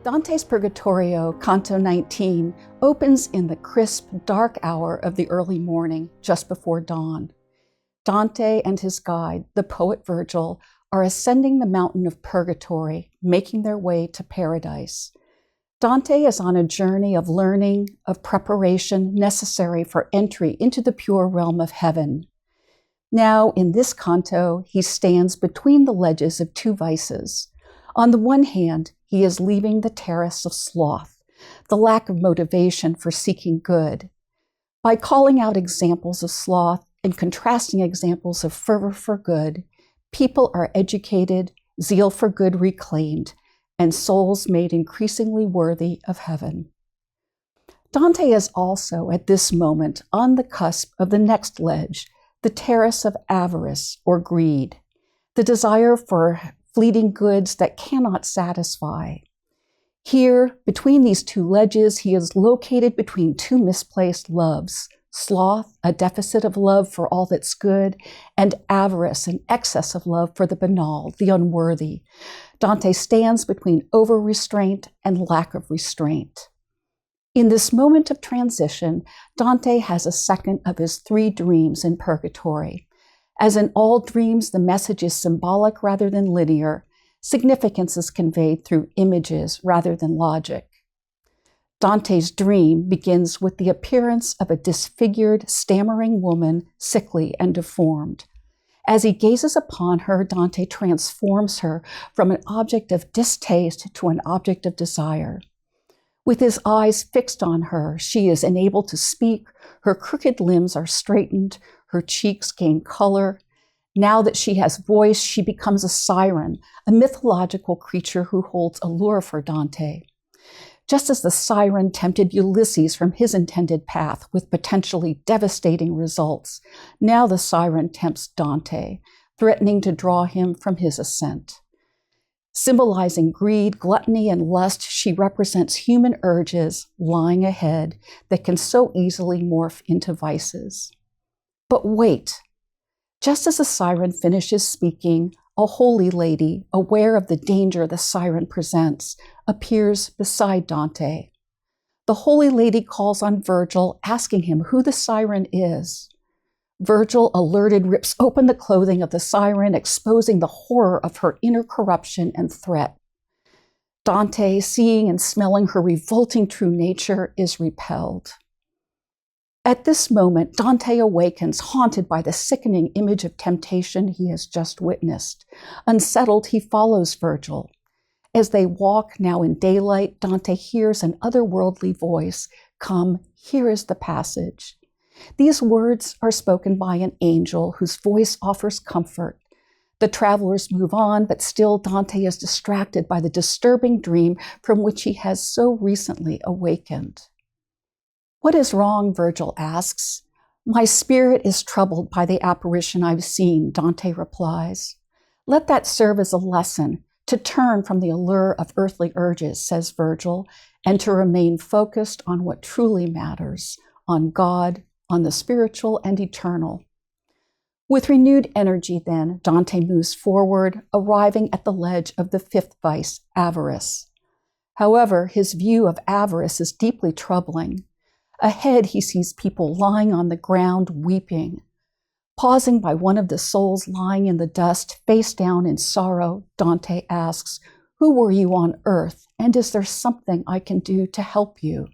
Dante's Purgatorio, Canto 19, opens in the crisp, dark hour of the early morning, just before dawn. Dante and his guide, the poet Virgil, are ascending the mountain of Purgatory, making their way to paradise. Dante is on a journey of learning, of preparation necessary for entry into the pure realm of heaven. Now, in this canto, he stands between the ledges of two vices. On the one hand, he is leaving the terrace of sloth, the lack of motivation for seeking good. By calling out examples of sloth and contrasting examples of fervor for good, people are educated, zeal for good reclaimed, and souls made increasingly worthy of heaven. Dante is also, at this moment, on the cusp of the next ledge, the terrace of avarice or greed, the desire for fleeting goods that cannot satisfy. Here, between these two ledges, he is located between two misplaced loves: sloth, a deficit of love for all that's good, and avarice, an excess of love for the banal, the unworthy. Dante stands between over-restraint and lack of restraint. In this moment of transition, Dante has a second of his three dreams in Purgatory. As in all dreams, the message is symbolic rather than linear. Significance is conveyed through images rather than logic. Dante's dream begins with the appearance of a disfigured, stammering woman, sickly and deformed. As he gazes upon her, Dante transforms her from an object of distaste to an object of desire. With his eyes fixed on her, she is enabled to speak, her crooked limbs are straightened, her cheeks gain color. Now that she has voice, she becomes a siren, a mythological creature who holds allure for Dante. Just as the siren tempted Ulysses from his intended path with potentially devastating results, now the siren tempts Dante, threatening to draw him from his ascent. Symbolizing greed, gluttony, and lust, she represents human urges lying ahead that can so easily morph into vices. But wait, just as the siren finishes speaking, a holy lady, aware of the danger the siren presents, appears beside Dante. The holy lady calls on Virgil, asking him who the siren is. Virgil, alerted, rips open the clothing of the siren, exposing the horror of her inner corruption and threat. Dante, seeing and smelling her revolting true nature, is repelled. At this moment, Dante awakens, haunted by the sickening image of temptation he has just witnessed. Unsettled, he follows Virgil. As they walk, now in daylight, Dante hears an otherworldly voice. "Come, here is the passage." These words are spoken by an angel whose voice offers comfort. The travelers move on, but still Dante is distracted by the disturbing dream from which he has so recently awakened. "What is wrong?" Virgil asks. "My spirit is troubled by the apparition I've seen," Dante replies. "Let that serve as a lesson, to turn from the allure of earthly urges," says Virgil, "and to remain focused on what truly matters, on God, on the spiritual and eternal." With renewed energy, then, Dante moves forward, arriving at the ledge of the fifth vice, avarice. However, his view of avarice is deeply troubling. Ahead, he sees people lying on the ground, weeping. Pausing by one of the souls lying in the dust, face down in sorrow, Dante asks, "Who were you on earth, and is there something I can do to help you?"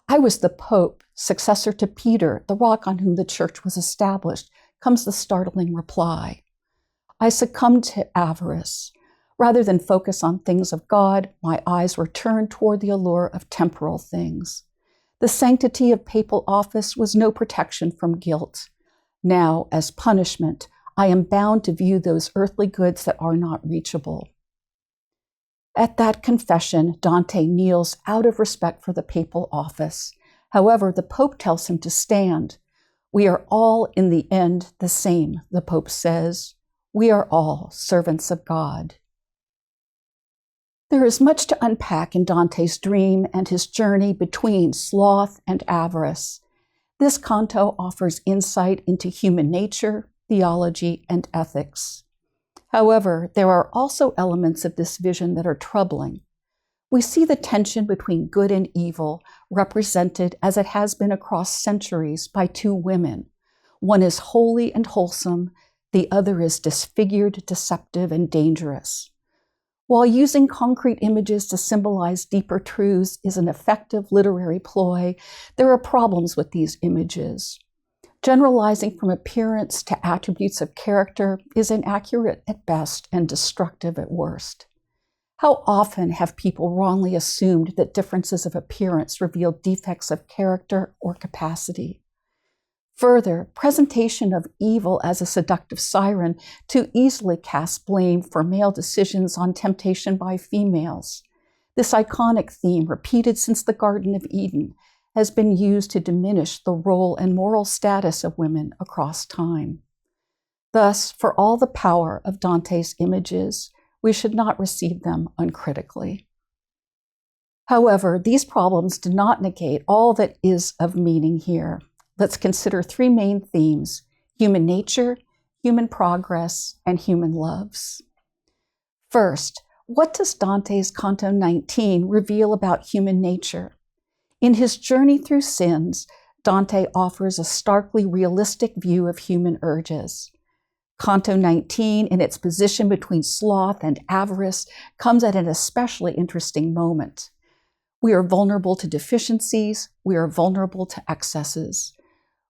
"I was the Pope, successor to Peter, the rock on whom the church was established," comes the startling reply. "I succumbed to avarice. Rather than focus on things of God, my eyes were turned toward the allure of temporal things. The sanctity of papal office was no protection from guilt. Now, as punishment, I am bound to view those earthly goods that are not reachable." At that confession, Dante kneels out of respect for the papal office. However, the Pope tells him to stand. "We are all, in the end, the same," the Pope says. "We are all servants of God." There is much to unpack in Dante's dream and his journey between sloth and avarice. This canto offers insight into human nature, theology, and ethics. However, there are also elements of this vision that are troubling. We see the tension between good and evil represented as it has been across centuries by two women. One is holy and wholesome, the other is disfigured, deceptive, and dangerous. While using concrete images to symbolize deeper truths is an effective literary ploy, there are problems with these images. Generalizing from appearance to attributes of character is inaccurate at best and destructive at worst. How often have people wrongly assumed that differences of appearance reveal defects of character or capacity? Further, presentation of evil as a seductive siren too easily casts blame for male decisions on temptation by females. This iconic theme, repeated since the Garden of Eden, has been used to diminish the role and moral status of women across time. Thus, for all the power of Dante's images, we should not receive them uncritically. However, these problems do not negate all that is of meaning here. Let's consider three main themes: human nature, human progress, and human loves. First, what does Dante's Canto 19 reveal about human nature? In his journey through sins, Dante offers a starkly realistic view of human urges. Canto 19, in its position between sloth and avarice, comes at an especially interesting moment. We are vulnerable to deficiencies, we are vulnerable to excesses.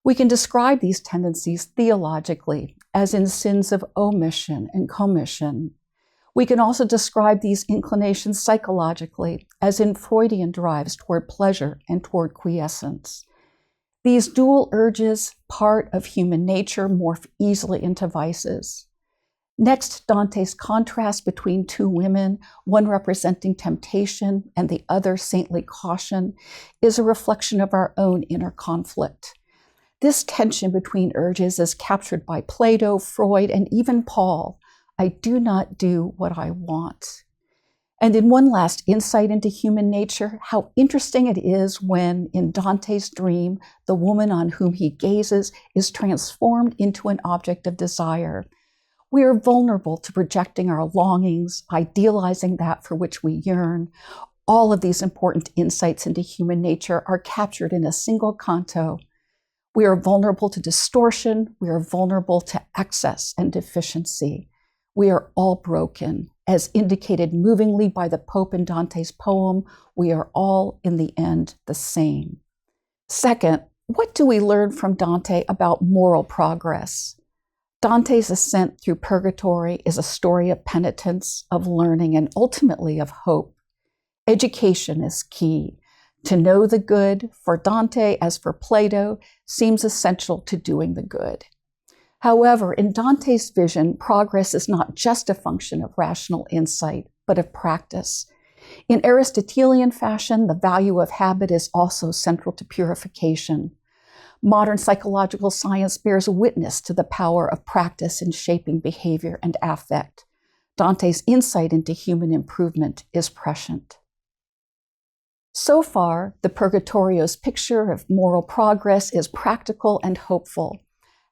We can describe these tendencies theologically, as in sins of omission and commission. We can also describe these inclinations psychologically, as in Freudian drives toward pleasure and toward quiescence. These dual urges, part of human nature, morph easily into vices. Next, Dante's contrast between two women, one representing temptation and the other saintly caution, is a reflection of our own inner conflict. This tension between urges is captured by Plato, Freud, and even Paul. I do not do what I want. And in one last insight into human nature, how interesting it is when, in Dante's dream, the woman on whom he gazes is transformed into an object of desire. We are vulnerable to projecting our longings, idealizing that for which we yearn. All of these important insights into human nature are captured in a single canto. We are vulnerable to distortion. We are vulnerable to excess and deficiency. We are all broken. As indicated movingly by the Pope in Dante's poem, we are all, in the end, the same. Second, what do we learn from Dante about moral progress? Dante's ascent through Purgatory is a story of penitence, of learning, and ultimately of hope. Education is key. To know the good, for Dante, as for Plato, seems essential to doing the good. However, in Dante's vision, progress is not just a function of rational insight, but of practice. In Aristotelian fashion, the value of habit is also central to purification. Modern psychological science bears witness to the power of practice in shaping behavior and affect. Dante's insight into human improvement is prescient. So far, the Purgatorio's picture of moral progress is practical and hopeful.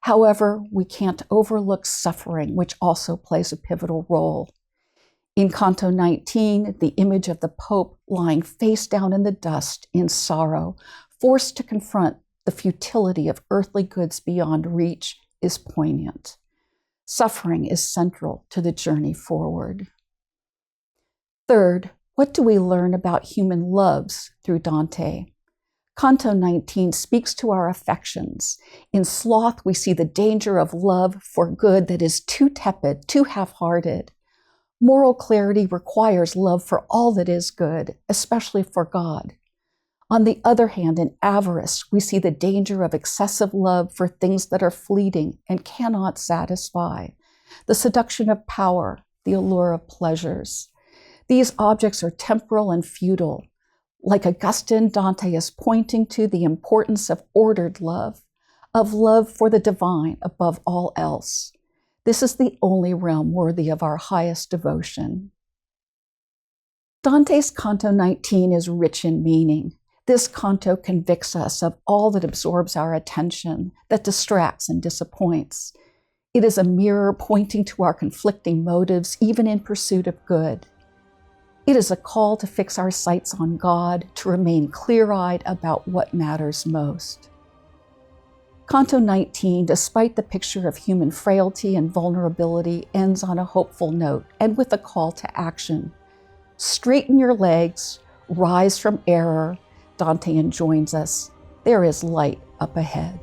However, we can't overlook suffering, which also plays a pivotal role. In Canto 19, the image of the Pope lying face down in the dust in sorrow, forced to confront the futility of earthly goods beyond reach, is poignant. Suffering is central to the journey forward. Third, what do we learn about human loves through Dante? Canto 19 speaks to our affections. In sloth, we see the danger of love for good that is too tepid, too half-hearted. Moral clarity requires love for all that is good, especially for God. On the other hand, in avarice, we see the danger of excessive love for things that are fleeting and cannot satisfy, the seduction of power, the allure of pleasures. These objects are temporal and futile. Like Augustine, Dante is pointing to the importance of ordered love, of love for the divine above all else. This is the only realm worthy of our highest devotion. Dante's Canto 19 is rich in meaning. This canto convicts us of all that absorbs our attention, that distracts and disappoints. It is a mirror pointing to our conflicting motives, even in pursuit of good. It is a call to fix our sights on God, to remain clear-eyed about what matters most. Canto 19, despite the picture of human frailty and vulnerability, ends on a hopeful note and with a call to action. Straighten your legs, rise from error, Dante enjoins us. There is light up ahead.